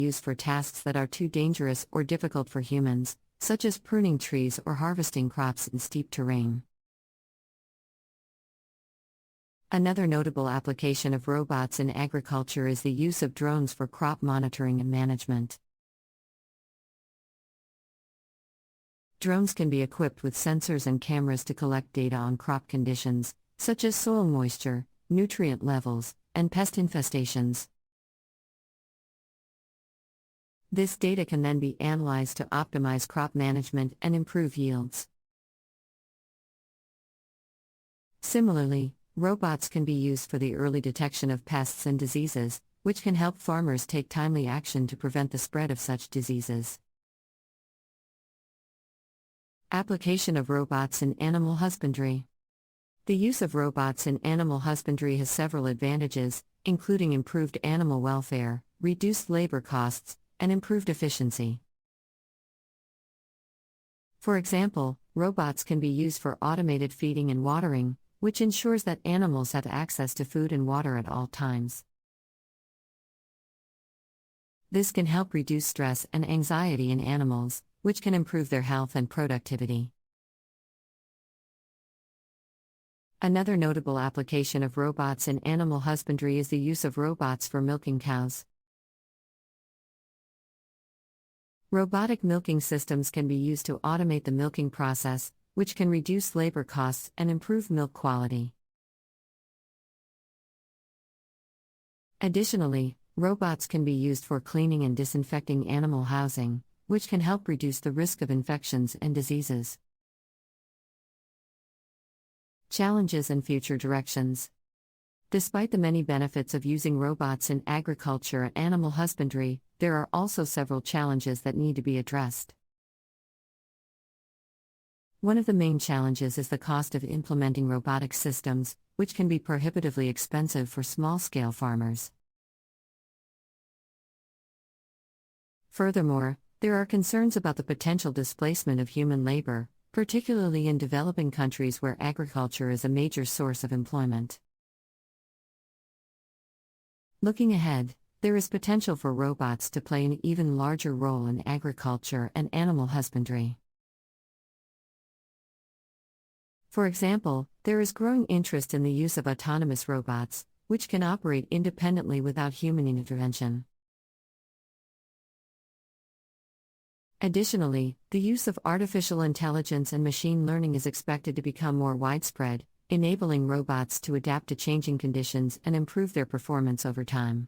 used for tasks that are too dangerous or difficult for humans, such as pruning trees or harvesting crops in steep terrain. Another notable application of robots in agriculture is the use of drones for crop monitoring and management. Drones can be equipped with sensors and cameras to collect data on crop conditions, such as soil moisture, nutrient levels, and pest infestations. This data can then be analyzed to optimize crop management and improve yields. Similarly, robots can be used for the early detection of pests and diseases, which can help farmers take timely action to prevent the spread of such diseases. Application of robots in animal husbandry. The use of robots in animal husbandry has several advantages, including improved animal welfare, reduced labor costs, and improved efficiency. For example, robots can be used for automated feeding and watering, which ensures that animals have access to food and water at all times. This can help reduce stress and anxiety in animals, which can improve their health and productivity. Another notable application of robots in animal husbandry is the use of robots for milking cows. Robotic milking systems can be used to automate the milking process, which can reduce labor costs and improve milk quality. Additionally, robots can be used for cleaning and disinfecting animal housing, which can help reduce the risk of infections and diseases. Challenges and future directions. Despite the many benefits of using robots in agriculture and animal husbandry, there are also several challenges that need to be addressed. One of the main challenges is the cost of implementing robotic systems, which can be prohibitively expensive for small-scale farmers. Furthermore, there are concerns about the potential displacement of human labor, particularly in developing countries where agriculture is a major source of employment. Looking ahead, there is potential for robots to play an even larger role in agriculture and animal husbandry. For example, there is growing interest in the use of autonomous robots, which can operate independently without human intervention. Additionally, the use of artificial intelligence and machine learning is expected to become more widespread, enabling robots to adapt to changing conditions and improve their performance over time.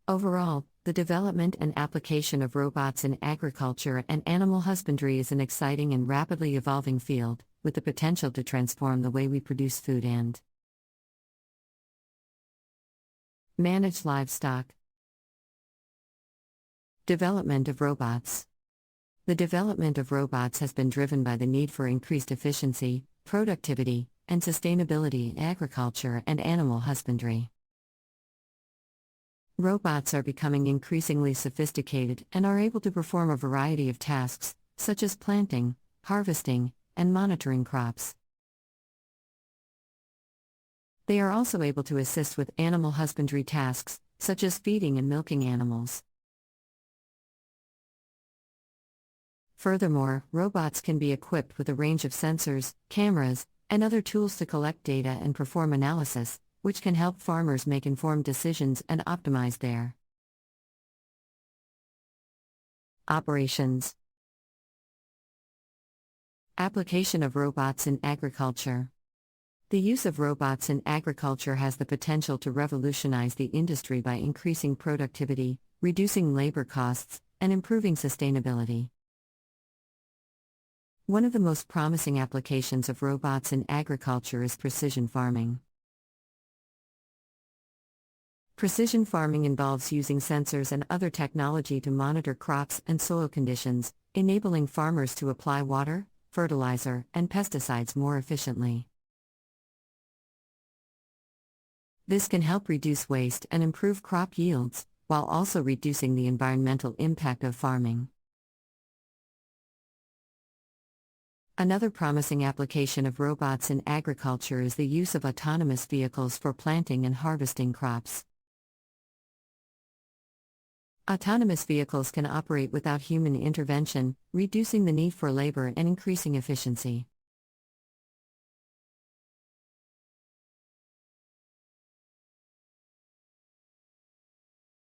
Overall, the development and application of robots in agriculture and animal husbandry is an exciting and rapidly evolving field, with the potential to transform the way we produce food and manage livestock. Development of robots. The development of robots has been driven by the need for increased efficiency, productivity, and sustainability in agriculture and animal husbandry. Robots are becoming increasingly sophisticated and are able to perform a variety of tasks, such as planting, harvesting, and monitoring crops. They are also able to assist with animal husbandry tasks, such as feeding and milking animals. Furthermore, robots can be equipped with a range of sensors, cameras, and other tools to collect data and perform analysis, which can help farmers make informed decisions and optimize their operations. Application of robots in agriculture. The use of robots in agriculture has the potential to revolutionize the industry by increasing productivity, reducing labor costs, and improving sustainability. One of the most promising applications of robots in agriculture is precision farming. Precision farming involves using sensors and other technology to monitor crops and soil conditions, enabling farmers to apply water, fertilizer, and pesticides more efficiently. This can help reduce waste and improve crop yields, while also reducing the environmental impact of farming. Another promising application of robots in agriculture is the use of autonomous vehicles for planting and harvesting crops. Autonomous vehicles can operate without human intervention, reducing the need for labor and increasing efficiency.